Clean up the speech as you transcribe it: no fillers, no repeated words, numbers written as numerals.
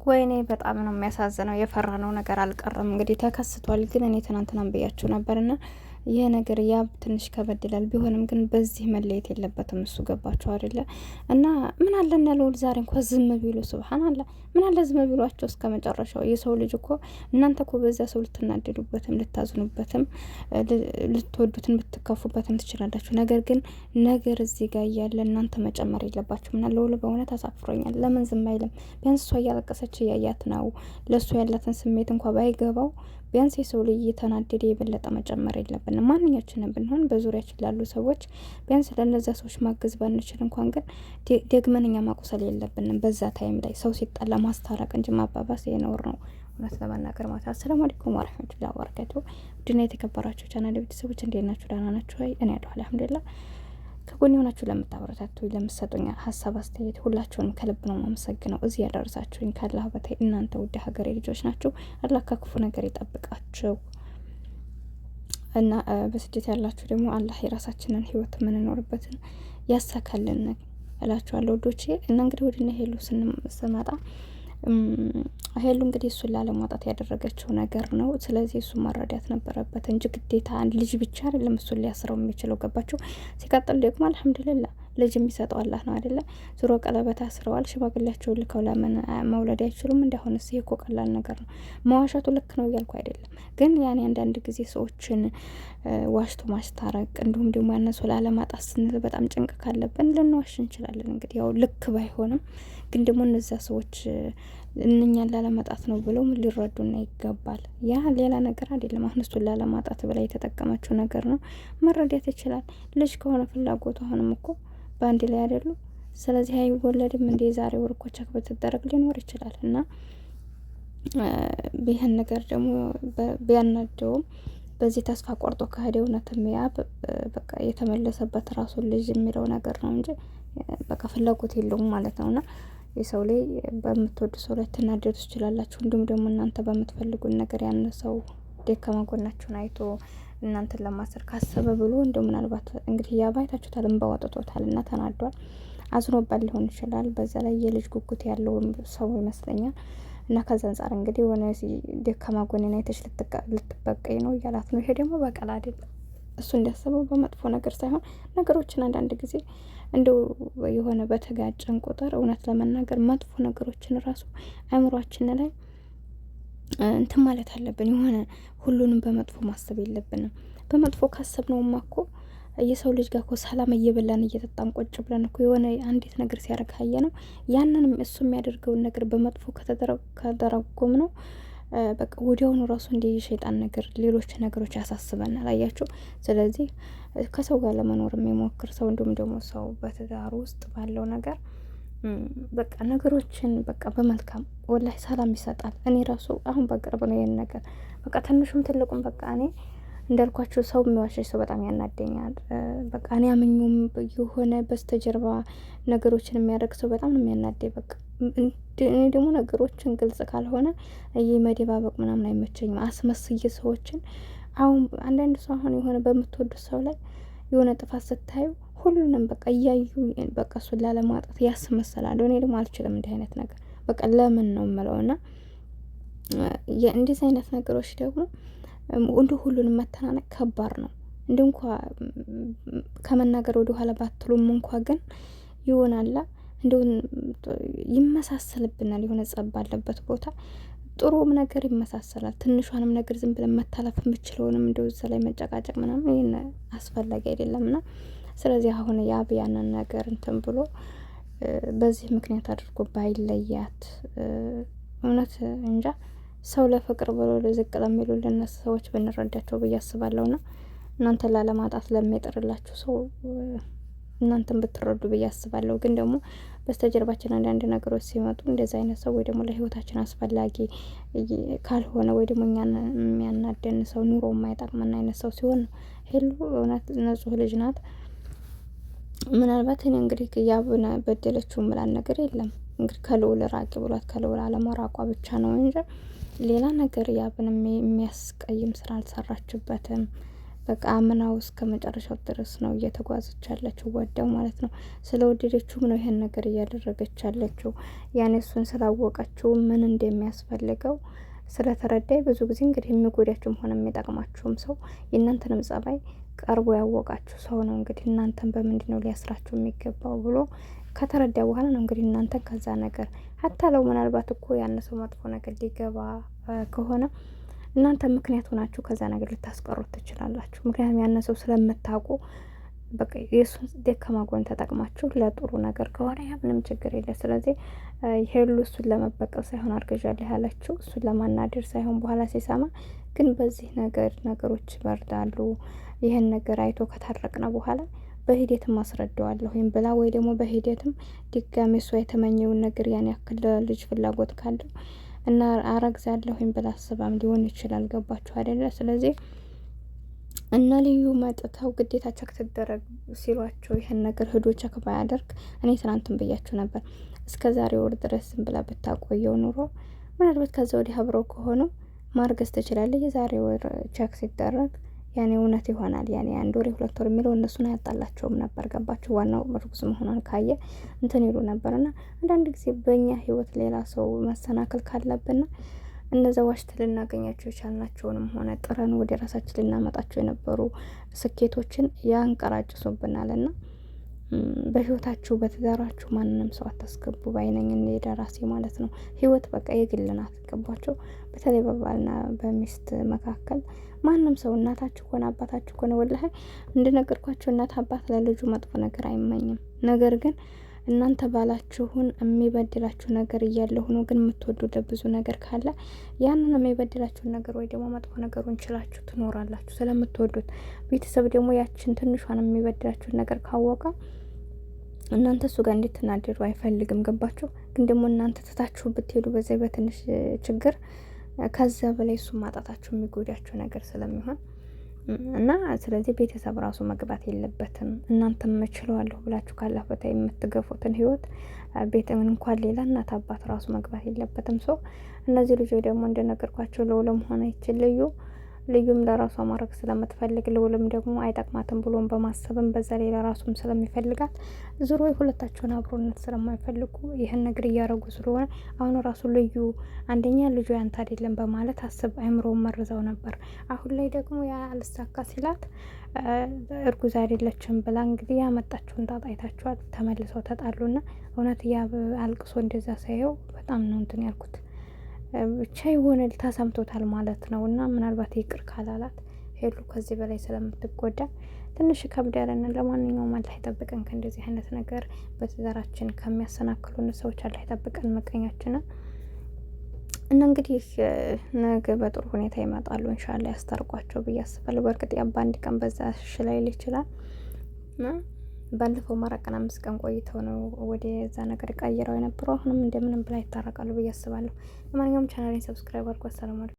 ወይኔ በጣም ነው የሚያሳዝነው። የፈራነው ነገር አልቀረም እንግዲህ ተከስቷል። ግን እኔ ትናንትናም ብያችሁ ነበርና ይሄ ነገር ያ ትንሽ ከበድላል። ቢሆንም ግን በዚህ መለየት የለበትም እሱ። ገባችሁ አይደለ? እና ምን አለ እነ ልዑል ዛሬ እንኳ ዝም ቢሉ፣ ሱብሃንአላህ ምን አለ ዝም ቢሏቸው እስከ መጨረሻው። የሰው ልጅ እኮ እናንተ እኮ በዛ ሰው ልትናደዱበትም ልታዝኑበትም ልትወዱትን ልትከፉበትም ትችላላችሁ። ነገር ግን ነገር እዚህ ጋር እያለ እናንተ መጨመር የለባችሁ። ምን ልዑል በእውነት አሳፍሮኛል። ለምን ዝም አይልም? ቢያንስ እሷ እያለቀሰች እያያት ነው። ለእሱ ያላትን ስሜት እንኳ ባይገባው ቢያንስ የሰው ልጅ እየተናደደ የበለጠ መጨመር የለብንም። ማንኛችንም ብንሆን በዙሪያችን ላሉ ሰዎች ቢያንስ ለእነዚያ ሰዎች ማገዝ ባንችል እንኳን ግን ደግመን እኛ ማቁሰል የለብንም። በዛ ታይም ላይ ሰው ሲጣላ ማስታረቅ እንጂ ማባባስ የነውር ነው፣ እውነት ለመናገር ማለት። አሰላሙ አለይኩም ወራህመቱላሂ ወበረካቱ። ውድና የተከበራችሁ ቻናል ቤተሰቦች እንዴት ናችሁ? ደህና ናችሁ ወይ? እኔ ያለሁ አልሐምዱሊላህ። ከጎን የሆናችሁ ለምታበረታቱ ለምትሰጡኝ ሀሳብ አስተያየት ሁላችሁንም ከልብ ነው ማመሰግነው። እዚህ ያደረሳችሁኝ ካላህ በታይ እናንተ ውድ ሀገሬ ልጆች ናችሁ። አላህ ከክፉ ነገር ይጠብቃችሁ እና በስደት ያላችሁ ደግሞ አላህ የራሳችንን ህይወት የምንኖርበትን ያሳካልን እላችኋለሁ ወዶቼ። እና እንግዲህ ወድና ሄሉ ስመጣ ሄሉ እንግዲህ እሱን ላለማጣት ያደረገችው ነገር ነው። ስለዚህ እሱ መረዳት ነበረበት እንጂ ግዴታ ልጅ ብቻ አይደለም እሱን ሊያስረው የሚችለው። ገባችሁ? ሲቀጥል ደግሞ አልሐምዱሊላህ ልጅ የሚሰጠው አላህ ነው አይደለ? ዙሮ ቀለበት አስረዋል። ሽማግሌያቸውን ልከው ለምን መውለድ አይችሉም? እንደሆነ ይሄ እኮ ቀላል ነገር ነው። መዋሸቱ ልክ ነው እያልኩ አይደለም፣ ግን ያኔ አንዳንድ ጊዜ ሰዎችን ዋሽቶ ማስታረቅ እንዲሁም ደግሞ ያነሱ ላለማጣት ስንል በጣም ጭንቅ ካለብን ልንዋሽ እንችላለን። እንግዲህ ያው ልክ ባይሆንም ግን ደግሞ እነዛ ሰዎች እኛን ላለማጣት ነው ብለው ሊረዱና ይገባል። ያ ሌላ ነገር አይደለም። አሁን እሱን ላለማጣት ብላ የተጠቀመችው ነገር ነው። መረዳት ይችላል። ልጅ ከሆነ ፍላጎቱ አሁንም እኮ በአንድ ላይ አይደሉ? ስለዚህ አይወለድም እንደ ዛሬ ወርኮ ቸክ በተደረግ ሊኖር ይችላል። እና ይህን ነገር ደግሞ ቢያናደውም በዚህ ተስፋ ቆርጦ ከሄደ እውነትም ያ በቃ የተመለሰበት ራሱን ልጅ የሚለው ነገር ነው እንጂ በቃ ፍላጎት የለውም ማለት ነውና የሰው ላይ በምትወዱ ሰው ላይ ትናደዱ ትችላላችሁ። እንዲሁም ደግሞ እናንተ በምትፈልጉን ነገር ያነሰው ደካማ ጎናችሁን አይቶ እናንተን ለማሰር ካሰበ ብሎ እንደው ምናልባት እንግዲህ ያባይታችሁታል፣ እንባው አውጥቶታል እና ተናዷል፣ አዝኖባል ሊሆን ይችላል። በዛ ላይ የልጅ ጉጉት ያለው ሰው ይመስለኛል። እና ከዛ አንጻር እንግዲህ የሆነ ደካማ ጎኔን አይተሽ ልትበቀኝ ነው እያላት ነው። ይሄ ደግሞ በቀል አይደለም። እሱ እንዲያስበው በመጥፎ ነገር ሳይሆን ነገሮችን አንዳንድ ጊዜ እንደው የሆነ በተጋጨን ቁጥር እውነት ለመናገር መጥፎ ነገሮችን ራሱ አእምሯችን ላይ እንትን ማለት አለብን። የሆነ ሁሉንም በመጥፎ ማሰብ የለብንም። በመጥፎ ካሰብነውማ እኮ የሰው ልጅ ጋር እኮ ሰላም እየበላን እየጠጣን ቁጭ ብለን እኮ የሆነ አንዲት ነገር ሲያደርግ ሀየ ነው ያንንም እሱ የሚያደርገውን ነገር በመጥፎ ከተረጎም ነው በቃ ወዲያውኑ ራሱ እንደ የሸይጣን ነገር ሌሎች ነገሮች ያሳስበናል። አያችሁ። ስለዚህ ከሰው ጋር ለመኖር የሚሞክር ሰው እንዲሁም ደግሞ ሰው በትዳር ውስጥ ባለው ነገር በቃ ነገሮችን በቃ በመልካም ወላሂ ሰላም ይሰጣል። እኔ ራሱ አሁን በቅርብ ነው ይሄን ነገር በቃ ትንሹም ትልቁም በቃ እኔ እንዳልኳችሁ ሰው የሚዋሸኝ ሰው በጣም ያናደኛል። በቃ እኔ አምኜም የሆነ በስተጀርባ ነገሮችን የሚያደርግ ሰው በጣም ነው የሚያናደኝ። በቃ እኔ ደግሞ ነገሮችን ግልጽ ካልሆነ መደባበቅ ምናምን አይመቸኝም። አስመስዬ ሰዎችን አሁን አንዳንድ ሰው አሁን የሆነ በምትወዱት ሰው ላይ የሆነ ጥፋት ስታዩ ሁሉንም በቃ እያዩ በቃ እሱን ላለማጣት ያስመሰላሉ። እኔ ደግሞ አልችልም እንዲህ አይነት ነገር በቃ ለምን ነው የምለውና እንደዚህ አይነት ነገሮች ደግሞ እንደ ሁሉንም መተናነቅ ከባድ ነው። እንደ እንኳ ከመናገር ወደ ኋላ ባትሉም እንኳ ግን ይሆናላ እንደው ይመሳሰልብናል። የሆነ ጸብ ባለበት ቦታ ጥሩም ነገር ይመሳሰላል። ትንሿንም ነገር ዝም ብለን መታለፍ የምችለውንም እንደው እዛ ላይ መጨቃጨቅ ምናምን ይሄን አስፈላጊ አይደለምና ስለዚህ አሁን ያንን ነገር እንትን ብሎ በዚህ ምክንያት አድርጎ ባይለያት እውነት እንጃ ሰው ለፍቅር ብሎ ለዝቅ ለሚሉ ለነሱ ሰዎች ብንረዳቸው ብዬ አስባለሁና እናንተ ላለማጣት ለሚጥርላችሁ ሰው እናንተን ብትረዱ ብዬ አስባለሁ። ግን ደግሞ በስተጀርባችን አንዳንድ ነገሮች ሲመጡ እንደዛ አይነት ሰው ወይ ደግሞ ለህይወታችን አስፈላጊ ካልሆነ ወይ ደግሞ እኛን የሚያናደን ሰው ኑሮ የማይጠቅመን አይነት ሰው ሲሆን ነው። ሄሉ እውነት ንጹህ ልጅ ናት። ምናልባት እኔ እንግዲህ ያብነ በደለችው ምላን ነገር የለም እንግዲህ ከልዑል ራቂ ብሏት ከልዑል አለመራቋ ብቻ ነው እንጂ ሌላ ነገር ያብን የሚያስቀይም ስራ አልሰራችበትም። በቃ አምናው እስከ መጨረሻው ድረስ ነው እየተጓዘች ያለችው ወደው ማለት ነው። ስለ ወደደችውም ነው ይሄን ነገር እያደረገች ያለችው። ያኔ እሱን ስላወቀችው ምን እንደሚያስፈልገው ስለተረዳይ ብዙ ጊዜ እንግዲህ የሚጎዳችሁም ሆነ የሚጠቅማችሁም ሰው የእናንተንም ጸባይ ቀርቦ ያወቃችሁ ሰው ነው እንግዲህ እናንተን በምንድን ነው ሊያስራችሁ የሚገባው ብሎ ከተረዳ በኋላ ነው እንግዲህ እናንተን ከዛ ነገር ሀታ ለው ምናልባት እኮ ያነሰው መጥፎ ነገር ሊገባ ከሆነ እናንተ ምክንያት ሆናችሁ ከዛ ነገር ልታስቀሩት ትችላላችሁ። ምክንያቱም ያነሰው ስለምታውቁ በቃ የእሱን ደካማ ጎን ተጠቅማችሁ ለጥሩ ነገር ከሆነ ያ ምንም ችግር የለ። ስለዚህ ሄሉ እሱን ለመበቀል ሳይሆን አርገዣለሁ ያለችው እሱን ለማናደር ሳይሆን በኋላ ሲሰማ ግን በዚህ ነገር ነገሮች ይበርዳሉ። ይህን ነገር አይቶ ከታረቅነ በኋላ በሂደትም አስረዳዋለሁ ወይም ብላ ወይ ደግሞ በሂደትም ድጋሜ እሷ የተመኘውን ነገር ያን ያክል ልጅ ፍላጎት ካለው እና አረግዛለሁ ወይም ብላ አስባም ሊሆን ይችላል። ገባችሁ አይደለ? ስለዚህ እነ ልዩ መጥተው ግዴታ ቸክ ትደረግ ሲሏቸው ይህን ነገር ህዶ ቸክ ባያደርግ እኔ ትናንትን ብያችሁ ነበር። እስከ ዛሬ ወር ድረስ ዝም ብላ ብታቆየው ኑሮ ምናልባት ከዛ ወዲህ አብረው ከሆኑ ማርገዝ ትችላለች። የዛሬ ወር ቸክ ሲደረግ ያኔ እውነት ይሆናል። ያኔ 1 ወር 2 ወር የሚለው እነሱን አያጣላቸውም ነበር። ገባችሁ? ዋናው እርጉዝ መሆኗን ካየ እንትን ይሉ ነበርና አንዳንድ ጊዜ በእኛ ህይወት ሌላ ሰው መሰናክል ካለብና እነዛ ዋሽት ልናገኛቸው የቻልናቸውንም ሆነ ጥረን ወደ ራሳችን ልናመጣቸው የነበሩ ስኬቶችን ያንቀራጭሱብናልና በህይወታችሁ በትዳራችሁ ማንንም ሰው አታስገቡ ባይነኝ እንደ ራሴ ማለት ነው። ህይወት በቃ የግል ናት። ገባችሁ? በተለይ በባልና በሚስት መካከል ማንም ሰው እናታችሁ ሆነ አባታችሁ ሆነ ወላሂ እንደነገርኳችሁ እናት አባት ለልጁ መጥፎ ነገር አይመኝም። ነገር ግን እናንተ ባላችሁን የሚበድላችሁ ነገር እያለ ሆኖ ግን የምትወዱት ብዙ ነገር ካለ ያንን የሚበድላችሁን ነገር ወይ ደግሞ መጥፎ ነገሩን ችላችሁ ትኖራላችሁ ስለምትወዱት። ቤተሰብ ደግሞ ያችን ትንሿን የሚበድላችሁን ነገር ካወቀ እናንተ እሱ ጋር እንድትናደዱ አይፈልግም። ገባችሁ? ግን ደግሞ እናንተ ትታችሁ ብትሄዱ በዛ በትንሽ ችግር ከዛ በላይ እሱ ማጣታችሁ የሚጎዳችሁ ነገር ስለሚሆን እና ስለዚህ ቤተሰብ ራሱ መግባት የለበትም። እናንተም እችለዋለሁ ብላችሁ ካላፈታ የምትገፉትን ህይወት ቤት እንኳን ሌላ እናት አባት ራሱ መግባት የለበትም። ሰው እነዚህ ልጆች ደግሞ እንደነገርኳቸው ለውለም ሆነ ይችል ልዩም ለራሷ ማድረግ ስለምትፈልግ ልውልም ደግሞ አይጠቅማትም ብሎም በማሰብም በዛ ላይ ለራሱም ስለሚፈልጋት ዙሮ ሁለታቸውን አብሮነት ስለማይፈልጉ ይህን ነገር እያረጉ ስለሆነ አሁን ራሱ ልዩ አንደኛ ልጁ ያንተ አይደለም በማለት አስብ አይምሮውን መርዛው ነበር። አሁን ላይ ደግሞ ያ አልሳካ ሲላት እርጉዝ አይደለችም ብላ እንግዲህ ያመጣችውን ጣጣ አይታችኋል። ተመልሰው ተጣሉና እውነት ያ አልቅሶ እንደዛ ሳየው በጣም ነው እንትን ያልኩት። ብቻ የሆነ ተሰምቶታል ማለት ነው። እና ምናልባት ይቅር ካላላት ሄሉ ከዚህ በላይ ስለምትጎዳ ትንሽ ከብዳለን። ለማንኛውም አላህ ይጠብቀን ከእንደዚህ አይነት ነገር በትዳራችን ከሚያሰናክሉን ሰዎች አላህ ይጠብቀን መቀኛችንን። እና እንግዲህ ነገ በጥሩ ሁኔታ ይመጣሉ ኢንሻአላህ ያስታርቋቸው ብዬ አስባለሁ። በእርግጥ ያ በአንድ ቀን በዛ ሽላይል ይችላል እና ባለፈው ማራቀና 5 ቀን ቆይተው ነው ወደ ዛ ነገር ቀይረው የነበረው። አሁንም እንደምንም ብላ ይታረቃሉ ብዬ አስባለሁ። ለማንኛውም ቻናሌን ሰብስክራይብ አድርጉ። ሰላም